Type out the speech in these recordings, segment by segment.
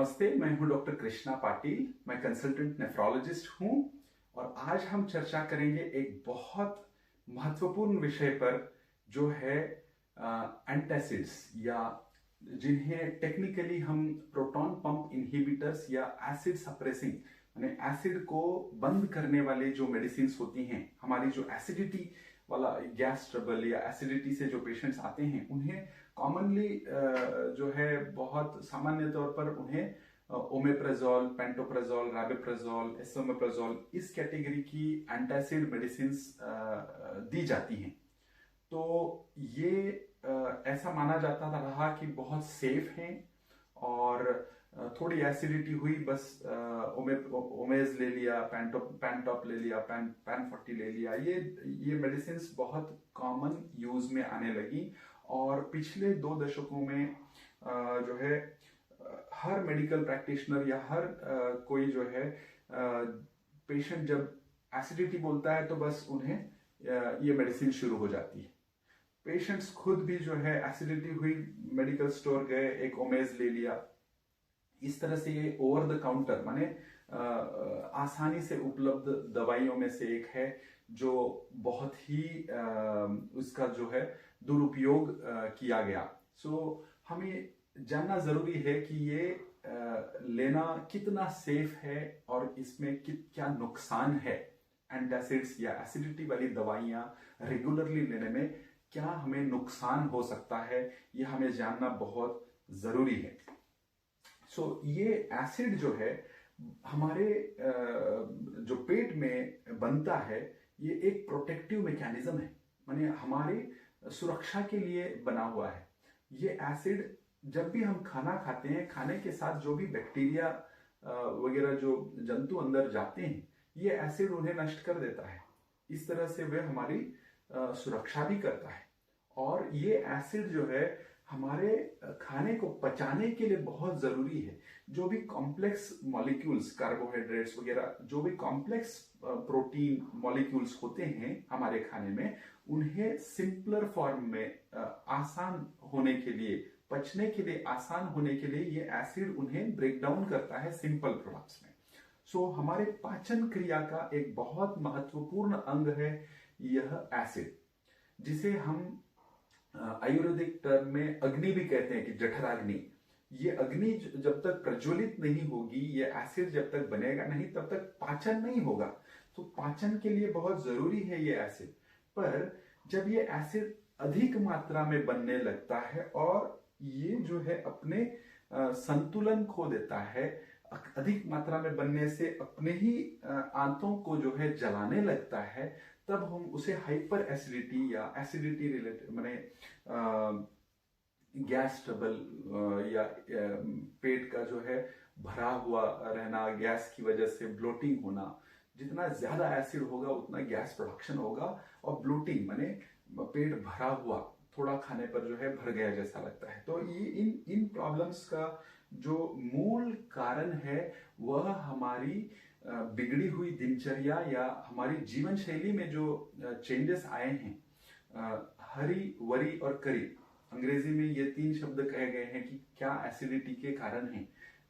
नमस्ते, मैं हूं डॉक्टर कृष्णा पाटिल। मैं कंसल्टेंट नेफ्रोलॉजिस्ट हूं और आज हम चर्चा करेंगे एक बहुत महत्वपूर्ण विषय पर जो है एंटासिड्स या जिन्हें टेक्निकली हम प्रोटॉन पंप इनहिबिटर्स या एसिड सप्रेसिंग यानी एसिड को बंद करने वाले जो मेडिसिन होती हैं। हमारी जो एसिडिटी वाला गैस ट्रबल या एसिडिटी से जो पेशेंट्स आते हैं उन्हें कॉमनली जो है बहुत सामान्य तौर पर उन्हें ओमेप्राजोल, पेंटोप्राजोल, राबिप्राजोल, एसोमेप्राजोल इस कैटेगरी की एंटासिड मेडिसिन दी जाती हैं। तो ये ऐसा माना जाता रहा कि बहुत सेफ हैं और थोड़ी एसिडिटी हुई बस ओमेज ले लिया, पैंटॉप ले लिया, पैन 40 ले लिया। ये मेडिसिन बहुत कॉमन यूज में आने लगी और पिछले 2 दशकों में जो है हर मेडिकल प्रैक्टिशनर या हर कोई जो है पेशेंट जब एसिडिटी बोलता है तो बस उन्हें ये मेडिसिन शुरू हो जाती है। पेशेंट्स खुद भी जो है एसिडिटी हुई, मेडिकल स्टोर गए, एक ओमेज ले लिया। इस तरह से ये ओवर द काउंटर माने आसानी से उपलब्ध दवाइयों में से एक है जो बहुत ही उसका जो है दुरुपयोग किया गया। हमें जानना जरूरी है कि ये लेना कितना सेफ है और इसमें क्या नुकसान है। एंटासिड्स या एसिडिटी वाली दवाइयां रेगुलरली लेने में क्या हमें नुकसान हो सकता है, ये हमें जानना बहुत जरूरी है। ये एसिड जो है हमारे जो पेट में बनता है, ये एक प्रोटेक्टिव मैकेनिज्म है, माने हमारी सुरक्षा के लिए बना हुआ है। ये एसिड जब भी हम खाना खाते हैं, खाने के साथ जो भी बैक्टीरिया वगैरह जो जंतु अंदर जाते हैं, ये एसिड उन्हें नष्ट कर देता है। इस तरह से वह हमारी सुरक्षा भी करता है। और ये एसिड जो है हमारे खाने को पचाने के लिए बहुत जरूरी है। जो भी कॉम्प्लेक्स मॉलिक्यूल्स, कार्बोहाइड्रेट्स वगैरह, जो भी कॉम्प्लेक्स प्रोटीन मॉलिक्यूल्स होते हैं हमारे खाने में, उन्हें सिंपलर फॉर्म में आसान होने के लिए, पचने के लिए आसान होने के लिए ये एसिड उन्हें ब्रेक डाउन करता है सिंपल प्रोडक्ट्स में। हमारे पाचन क्रिया का एक बहुत महत्वपूर्ण अंग है यह एसिड, जिसे हम आयुर्वेदिक टर्म में अग्नि भी कहते हैं कि जठराग्नि। ये अग्नि जब तक प्रज्वलित नहीं होगी, ये एसिड जब तक बनेगा नहीं, तब तक पाचन नहीं होगा। तो पाचन के लिए बहुत जरूरी है ये एसिड। पर जब ये एसिड अधिक मात्रा में बनने लगता है और ये जो है अपने संतुलन खो देता है, अधिक मात्रा में बनने से अपने ही आंतों को जो है जलाने लगता है, तब हम उसे हाइपर एसिडिटी या एसिडिटी रिलेटेड माने गैस ट्रबल या पेट का जो है भरा हुआ रहना, गैस की वजह से ब्लोटिंग होना। जितना ज्यादा एसिड होगा उतना गैस प्रोडक्शन होगा और ब्लोटिंग माने पेट भरा हुआ, थोड़ा खाने पर जो है भर गया जैसा लगता है। तो ये इन प्रॉब्लम्स का जो मूल कारण है वह हमारी बिगड़ी हुई दिनचर्या या हमारी जीवन शैली में जो चेंजेस आए हैं। हरी, वरी और करी, अंग्रेजी में ये 3 शब्द कहे गए हैं कि क्या एसिडिटी के कारण हैं।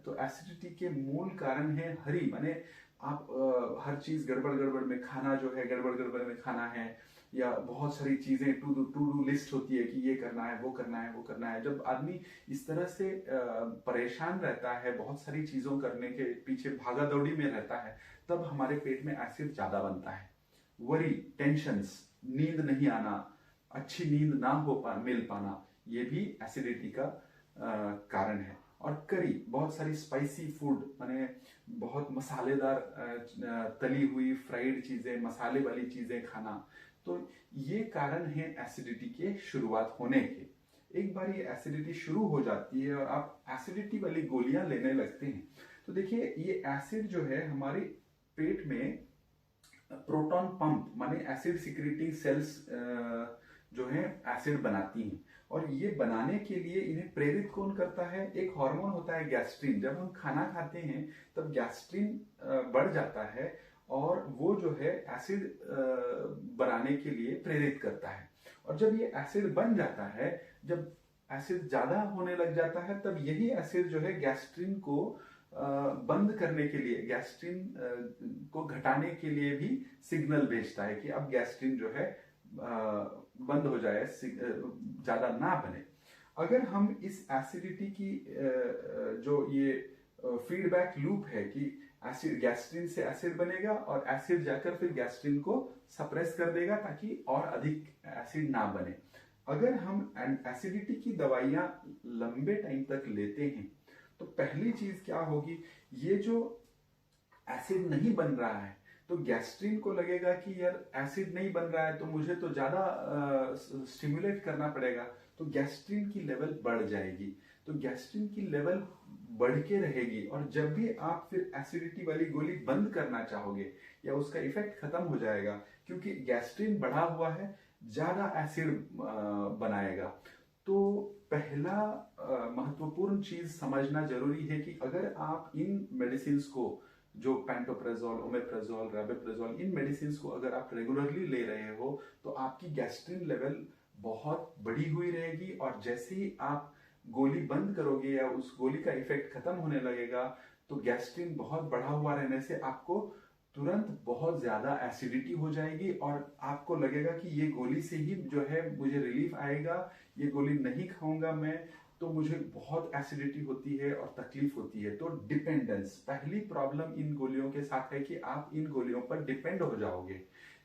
तो एसिडिटी के मूल कारण है हरी, माने आप हर चीज गड़बड़ गड़बड़ में खाना जो है, गड़बड़ गड़बड़ में खाना है, या बहुत सारी चीजें टू डू लिस्ट होती है कि ये करना है, वो करना है, वो करना है। जब आदमी इस तरह से परेशान रहता है, बहुत सारी चीजों करने के पीछे भागा दौड़ी में रहता है, तब हमारे पेट में एसिड ज्यादा बनता है। वरी, टेंशन्स, नींद नहीं आना, अच्छी नींद ना मिल पाना, ये भी एसिडिटी का कारण है। और करी, बहुत सारी स्पाइसी फूड माने बहुत मसालेदार तली हुई फ्राइड चीजें, मसाले वाली चीजें खाना, तो ये कारण है एसिडिटी के शुरुआत होने के। एक बार ये एसिडिटी शुरू हो जाती है और आप एसिडिटी वाली गोलियां लेने लगते हैं, तो देखिए ये एसिड जो है हमारे पेट में प्रोटॉन पंप माने एसिड सिक्रेटिंग सेल्स जो है एसिड बनाती हैं। और ये बनाने के लिए इन्हें प्रेरित कौन करता है? एक हार्मोन होता है गैस्ट्रिन। जब हम खाना खाते हैं तब गैस्ट्रिन बढ़ जाता है और वो जो है एसिड बनाने के लिए प्रेरित करता है। और जब ये एसिड बन जाता है, जब एसिड ज़्यादा होने लग जाता है, तब यही एसिड जो है गैस्ट्रिन को बंद करने के लिए, गैस्ट्रिन को घटाने के लिए भी सिग्नल भेजता है कि अब गैस्ट्रिन जो है बंद हो जाए, ज़्यादा ना बने। अगर हम इस एसिडिटी की जो ये फीडबैक लूप है कि एसिड, गैस्ट्रिन से एसिड बनेगा और एसिड जाकर फिर गैस्ट्रिन को सप्रेस कर देगा ताकि और अधिक एसिड ना बने। अगर हम एसिडिटी की दवाइयाँ लंबे टाइम तक लेते हैं तो पहली चीज क्या होगी, ये जो एसिड नहीं बन रहा है तो गैस्ट्रिन को लगेगा कि यार एसिड नहीं बन रहा है तो मुझे तो ज्यादा स्टिमुलेट करना पड़ेगा, तो गैस्ट्रिन की लेवल बढ़ जाएगी। तो गैस्ट्रिन की लेवल बढ़ के रहेगी और जब भी आप फिर एसिडिटी वाली गोली बंद करना चाहोगे या उसका इफेक्ट खत्म हो जाएगा, क्योंकि गैस्ट्रिन बढ़ा हुआ है, ज्यादा एसिड बनाएगा। तो पहला महत्वपूर्ण चीज समझना जरूरी है कि अगर आप इन मेडिसिन को, जो पेंटोप्रेजोल, ओमेप्रेजोल, रैबेप्रेजोल, इन मेडिसिन को अगर आप रेगुलरली ले रहे हो तो आपकी गैस्ट्रिन लेवल बहुत बढ़ी हुई रहेगी और जैसे ही आप गोली बंद करोगे या उस गोली का इफेक्ट खत्म होने लगेगा तो गैस्ट्रिन बहुत बढ़ा हुआ रहने से आपको तुरंत बहुत ज्यादा एसिडिटी हो जाएगी और आपको लगेगा कि ये गोली से ही जो है मुझे रिलीफ आएगा, ये गोली नहीं खाऊंगा मैं तो मुझे बहुत एसिडिटी होती है और तकलीफ होती है। तो डिपेंडेंस, पहली प्रॉब्लम इन गोलियों के साथ है कि आप इन गोलियों पर डिपेंड हो जाओगे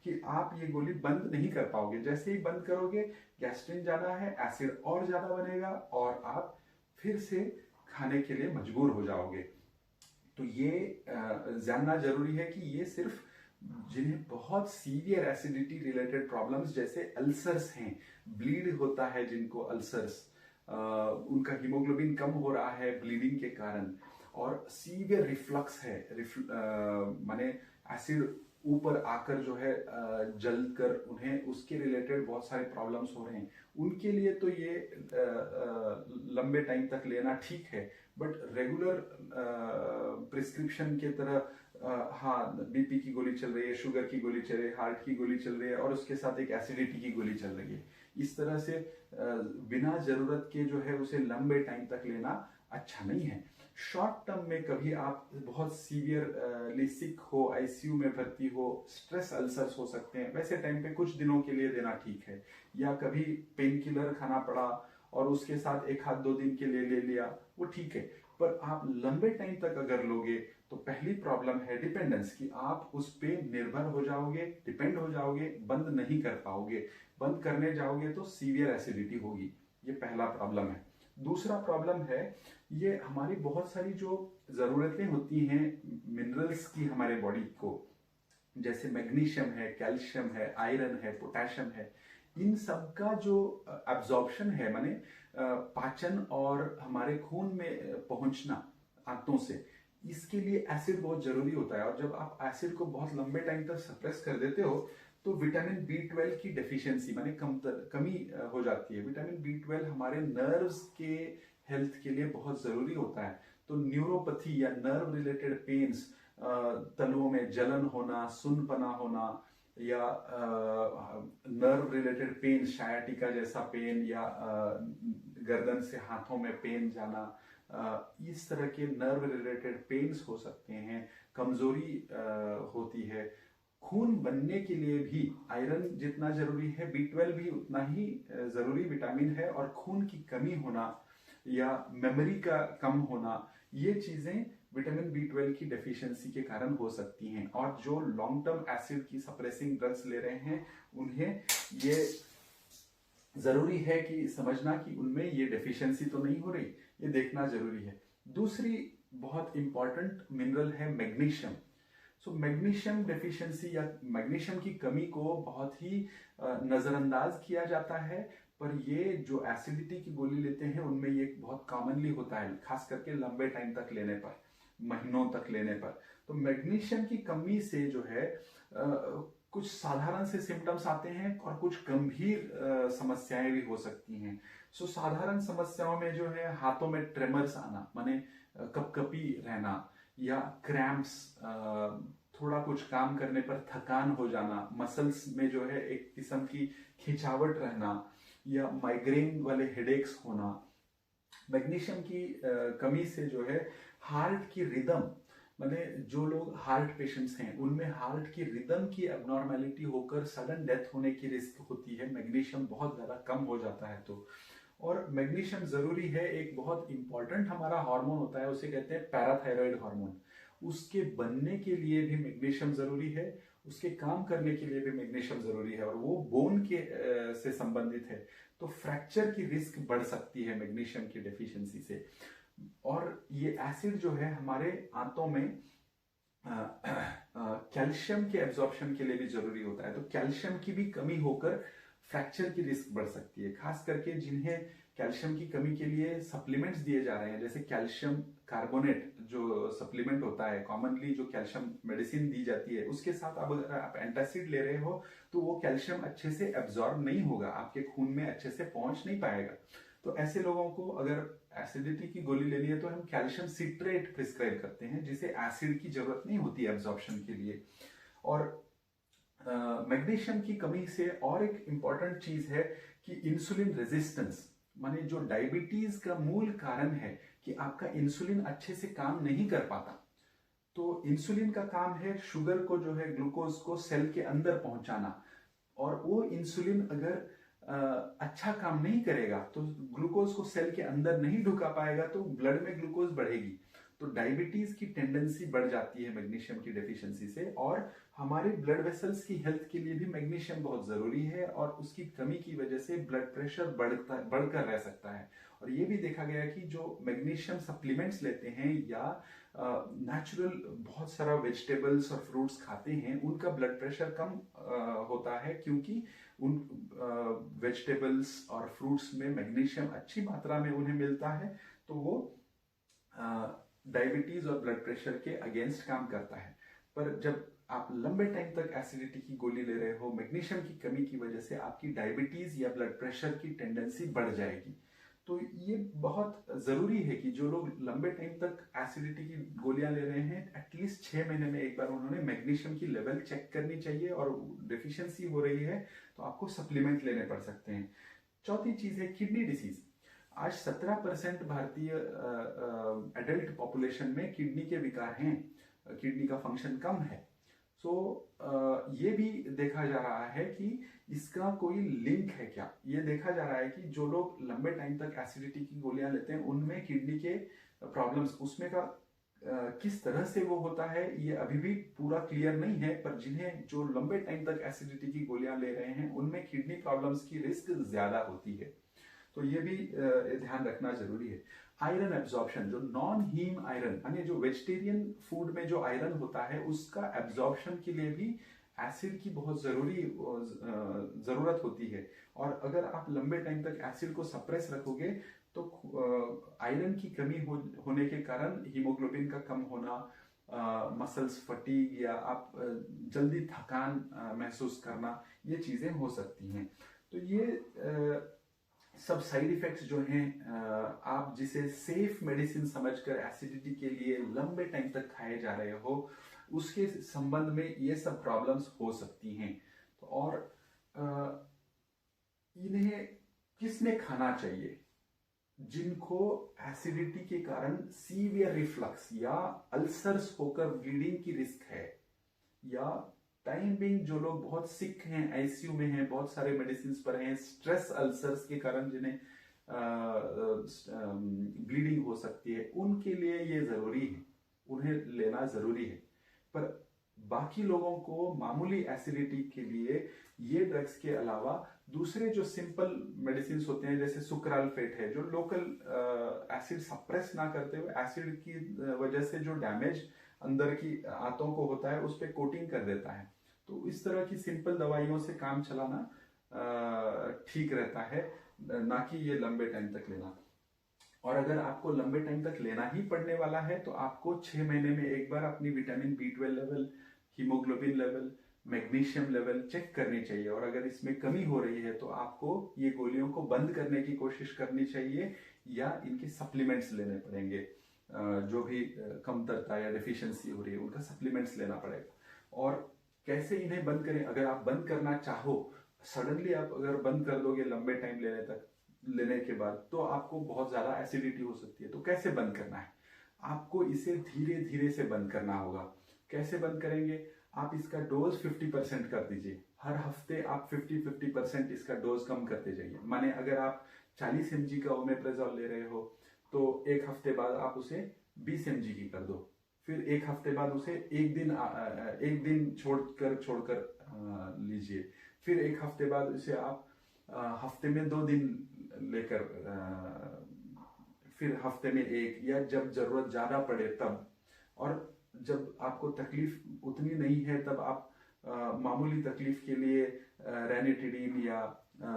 कि आप ये गोली बंद नहीं कर पाओगे। जैसे ही बंद करोगे गैस्ट्रिन ज्यादा है, एसिड और ज्यादा बनेगा और आप फिर से खाने के लिए मजबूर हो जाओगे। तो ये जानना जरूरी है कि ये सिर्फ जिन्हें बहुत सीवियर एसिडिटी रिलेटेड प्रॉब्लम्स जैसे अल्सर्स हैं, ब्लीड होता है जिनको अल्सर्स, उनका हीमोग्लोबिन कम हो रहा है ब्लीडिंग के कारण, और सीवियर रिफ्लक्स है, माने एसिड ऊपर आकर जो है जलकर उन्हें उसके रिलेटेड बहुत सारे प्रॉब्लम्स हो रहे हैं, उनके लिए तो ये लंबे टाइम तक लेना ठीक है। बट रेगुलर प्रिस्क्रिप्शन के तरह हाँ बीपी की गोली चल रही है, शुगर की गोली चल रही है, हार्ट की गोली चल रही है और उसके साथ एक एसिडिटी की गोली चल रही है, इस तरह से बिना जरूरत के जो है उसे लंबे टाइम तक लेना अच्छा नहीं है। शॉर्ट टर्म में कभी आप बहुत सीवियरली सिक हो, आईसीयू में भर्ती हो, स्ट्रेस अल्सर्स हो सकते हैं, वैसे टाइम पे कुछ दिनों के लिए देना ठीक है। या कभी पेन किलर खाना पड़ा और उसके साथ एक आध 2 दिन के लिए ले लिया, वो ठीक है। पर आप लंबे टाइम तक अगर लोगे तो पहली प्रॉब्लम है डिपेंडेंस, कि आप उस पे निर्भर हो जाओगे, डिपेंड हो जाओगे, बंद नहीं कर पाओगे। बंद करने जाओगे तो सीवियर एसिडिटी होगी, ये पहला प्रॉब्लम है। दूसरा प्रॉब्लम है, ये हमारी बहुत सारी जो जरूरतें होती हैं मिनरल्स की हमारे बॉडी को, जैसे मैग्नीशियम है, कैल्शियम है, आयरन है, पोटेशियम है, इन सब का जो एब्जॉर्प्शन है, माने पाचन और हमारे खून में पहुंचना आंतों से, इसके लिए एसिड बहुत जरूरी होता है। और जब आप एसिड को बहुत लंबे टाइम तक सप्रेस कर देते हो तो विटामिन B12 की डेफिशिएंसी माने कमी हो जाती है। विटामिन B12 हमारे नर्व्स के हेल्थ के लिए बहुत जरूरी होता है। तो न्यूरोपैथी या नर्व रिलेटेड पेन्स, तलुओं में जलन होना, सुनपना होना, या नर्व रिलेटेड पेन, शायाटिका जैसा पेन, या गर्दन से हाथों में पेन जाना, इस तरह के नर्व रिलेटेड पेन्स हो सकते हैं। कमजोरी होती है। खून बनने के लिए भी आयरन जितना जरूरी है, B12 भी उतना ही जरूरी विटामिन है। और खून की कमी होना या मेमोरी का कम होना, ये चीजें विटामिन B12 की डेफिशिएंसी के कारण हो सकती हैं। और जो लॉन्ग टर्म एसिड की सप्रेसिंग ड्रग्स ले रहे हैं उन्हें ये जरूरी है कि समझना कि उनमें ये डेफिशिएंसी तो नहीं हो रही, ये देखना जरूरी है। दूसरी बहुत इंपॉर्टेंट मिनरल है मैग्नीशियम। सो मैग्नीशियम डेफिशिएंसी या मैग्नीशियम की कमी को बहुत ही नजरअंदाज किया जाता है, पर ये जो एसिडिटी की गोली लेते हैं उनमें ये बहुत कॉमनली होता है, खास करके लंबे टाइम तक लेने पर, महीनों तक लेने पर। तो मैग्नीशियम की कमी से जो है कुछ साधारण से सिम्टम्स आते हैं और कुछ गंभीर समस्याएं भी हो सकती हैं। सो साधारण समस्याओं में जो है हाथों में ट्रेमर्स आना, माने कपकपी रहना, या क्रैम्प्स, थोड़ा कुछ काम करने पर थकान हो जाना, मसल्स में जो है एक किस्म की खिंचावट रहना, या माइग्रेन वाले हेडेक्स होना। मैग्नीशियम की कमी से जो है हार्ट की रिदम, माने जो लोग हार्ट पेशेंट्स हैं उनमें हार्ट की रिदम की एबनॉर्मेलिटी होकर सडन डेथ होने की रिस्क होती है, मैग्नीशियम बहुत ज़्यादा कम हो जाता है तो। और मैग्नीशियम ज़रूरी है, एक बहुत इंपॉर्टेंट हमारा हार्मोन होता है, उसे कहते हैं पैराथायरॉयड हार्मोन। उसके बनने के लिए भी मैग्नीशियम ज़रूरी है, उसके काम करने के लिए भी मैग्नीशियम ज़रूरी है, और वो बोन के से संबंधित है। तो फ्रैक्चर की रिस्क बढ़ सकती है मैग्नीशियम की डेफिशिएंसी से। और ये एसिड जो है हमारे आंतों में कैल्शियम के एब्जॉर्प्शन के लिए भी जरूरी होता है। तो कैल्शियम की भी कमी होकर फ्रैक्चर की रिस्क बढ़ सकती है, खास करके जिन्हें कैल्शियम की कमी के लिए सप्लीमेंट्स दिए जा रहे हैं, जैसे कैल्शियम कार्बोनेट जो सप्लीमेंट होता है, कॉमनली जो कैल्शियम मेडिसिन दी जाती है, उसके साथ अब अगर आप एंटासिड ले रहे हो तो वो कैल्शियम अच्छे से एब्जॉर्ब नहीं होगा, आपके खून में अच्छे से पहुंच नहीं पाएगा। तो ऐसे लोगों को अगर एसिडिटी की गोली लेनी है तो हम कैल्शियम सिट्रेट प्रिस्क्राइब करते हैं, जिसे एसिड की जरूरत नहीं होती एब्जॉर्प्शन के लिए। और मैग्नीशियम की कमी से और एक इंपॉर्टेंट चीज है कि इंसुलिन रेजिस्टेंस, माने जो डायबिटीज का मूल कारण है कि आपका इंसुलिन अच्छे से काम नहीं कर पाता। तो इंसुलिन का काम है शुगर को, जो है ग्लूकोज को सेल के अंदर पहुंचाना, और वो इंसुलिन अगर अच्छा काम नहीं करेगा तो ग्लूकोज को सेल के अंदर नहीं ढुका पाएगा, तो ब्लड में ग्लूकोज बढ़ेगी। तो डायबिटीज की टेंडेंसी बढ़ जाती है मैग्नीशियम की डेफिशिएंसी से। और हमारे ब्लड वेसल्स की हेल्थ के लिए भी मैग्नीशियम बहुत जरूरी है, और उसकी कमी की वजह से ब्लड प्रेशर बढ़कर रह सकता है। और ये भी देखा गया कि जो मैग्नीशियम सप्लीमेंट्स लेते हैं या नेचुरल बहुत सारा वेजिटेबल्स और फ्रूट्स खाते हैं, उनका ब्लड प्रेशर कम होता है, क्योंकि उन वेजिटेबल्स और फ्रूट्स में मैग्नीशियम अच्छी मात्रा में उन्हें मिलता है। तो वो डायबिटीज और ब्लड प्रेशर के अगेंस्ट काम करता है। पर जब आप लंबे टाइम तक एसिडिटी की गोली ले रहे हो, मैग्नीशियम की कमी की वजह से आपकी डायबिटीज या ब्लड प्रेशर की टेंडेंसी बढ़ जाएगी। तो ये बहुत जरूरी है कि जो लोग लंबे टाइम तक एसिडिटी की गोलियां ले रहे हैं, एटलीस्ट 6 महीने में एक बार उन्होंने मैग्नीशियम की लेवल चेक करनी चाहिए, और डेफिशिएंसी हो रही है तो आपको सप्लीमेंट लेने पड़ सकते हैं। चौथी चीज है किडनी डिसीज। आज 17% भारतीय एडल्ट पॉपुलेशन में किडनी के विकार हैं, किडनी का फंक्शन कम है। सो ये भी देखा जा रहा है कि इसका कोई लिंक है क्या। ये देखा जा रहा है कि जो लोग लंबे टाइम तक एसिडिटी की गोलियां लेते हैं उनमें किडनी के प्रॉब्लम्स उसमें का किस तरह से वो होता है ये अभी भी पूरा क्लियर नहीं है। पर जिन्हें जो लंबे टाइम तक एसिडिटी की गोलियां ले रहे हैं उनमें किडनी प्रॉब्लम्स की रिस्क ज्यादा होती है। तो ये भी ध्यान रखना जरूरी है। आयरन एब्जॉर्प्शन, जो नॉन हीम आयरन यानी जो वेजिटेरियन फूड में जो आयरन होता है उसका एब्जॉर्प्शन के लिए भी एसिड की बहुत जरूरत होती है। और अगर आप लंबे टाइम तक एसिड को सप्रेस रखोगे तो आयरन की कमी होने के कारण हीमोग्लोबिन का कम होना, मसल्स फटीग, या आप जल्दी थकान महसूस करना, ये चीजें हो सकती हैं। तो ये सब साइड इफेक्ट्स जो हैं, आप जिसे सेफ मेडिसिन समझकर एसिडिटी के लिए लंबे टाइम तक खाए जा रहे हो, उसके संबंध में ये सब प्रॉब्लम्स हो सकती हैं। तो और इन्हें किसने खाना चाहिए? जिनको एसिडिटी के कारण सीवियर रिफ्लक्स या अल्सर्स होकर ब्लीडिंग की रिस्क है, या टाइम बिंग जो लोग बहुत सिक हैं, आईसीयू में हैं, बहुत सारे मेडिसिन पर हैं, स्ट्रेस अल्सर्स के कारण जिन्हें ब्लीडिंग हो सकती है, उनके लिए ये जरूरी है, उन्हें लेना जरूरी है। पर बाकी लोगों को मामूली एसिडिटी के लिए ये ड्रग्स के अलावा दूसरे जो सिंपल मेडिसिन होते हैं, जैसे सुक्रालफेट है, जो लोकल एसिड सप्रेस ना करते हुए एसिड की वजह से जो डैमेज अंदर की आंतों को होता है उस पर कोटिंग कर देता है। तो इस तरह की सिंपल दवाइयों से काम चलाना ठीक रहता है, ना कि ये लंबे टाइम तक लेना। और अगर आपको लंबे टाइम तक लेना ही पड़ने वाला है तो आपको 6 महीने में एक बार अपनी vitamin B12 level, haemoglobin level, magnesium level check करनी चाहिए। और अगर इसमें कमी हो रही है तो आपको ये गोलियों को बंद करने की कोशिश करनी चाहिए, या इनके सप्लीमेंट्स लेने पड़ेंगे। जो भी कमतरता या डेफिशिएंसी हो रही है उनका सप्लीमेंट्स लेना पड़ेगा। और कैसे इन्हें बंद करें? अगर आप बंद करना चाहो सडनली आप अगर बंद कर दोगे लंबे टाइम लेने के बाद तो आपको बहुत ज़्यादा एसिडिटी हो सकती है। तो कैसे बंद करना है? आपको इसे धीरे धीरे से बंद करना होगा। कैसे बंद करेंगे? आप इसका डोज 50% कर दीजिए। हर हफ्ते आप 50-50% इसका डोज कम करते जाइए। माने अगर आप 40 mg का ओमेप्रेजोल ले रहे हो तो एक हफ्ते बाद आप उसे 20 mg की कर दो। फिर एक हफ्ते बाद उसे एक दिन छोड़कर लीजिए। फिर एक हफ्ते बाद उसे आप हफ्ते में 2 दिन लेकर फिर हफ्ते में एक, या जब जरूरत ज्यादा पड़े तब। और जब आपको तकलीफ उतनी नहीं है तब आप मामूली तकलीफ के लिए रेनिटिडीन या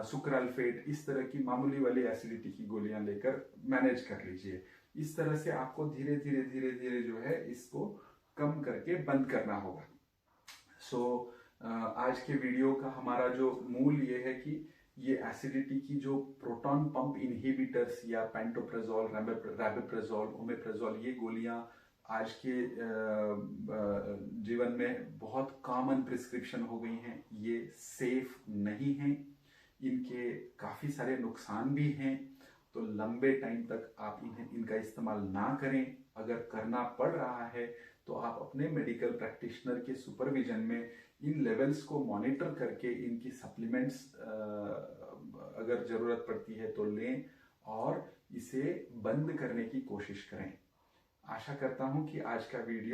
सुक्राल्फेट इस तरह की मामूली वाली एसिडिटी की गोलियां लेकर मैनेज कर लीजिए। इस तरह से आपको धीरे धीरे धीरे धीरे जो है इसको कम करके बंद करना होगा। सो आज के वीडियो का हमारा जो मूल ये है कि ये एसिडिटी की जो प्रोटॉन पंप इनहिबिटर्स या पेंटोप्रेजोल, रैबिप्रेजोल, ओमेप्रेजोल, ये गोलियां आज के जीवन में बहुत कॉमन प्रिस्क्रिप्शन हो गई हैं। ये सेफ नहीं हैं, इनके काफ़ी सारे नुकसान भी हैं। तो लंबे टाइम तक आप इनका इस्तेमाल ना करें। अगर करना पड़ रहा है तो आप अपने मेडिकल प्रैक्टिशनर के सुपरविजन में इन लेवल्स को मॉनिटर करके इनकी सप्लीमेंट्स अगर ज़रूरत पड़ती है तो लें और इसे बंद करने की कोशिश करें। आशा करता हूं कि आज का वीडियो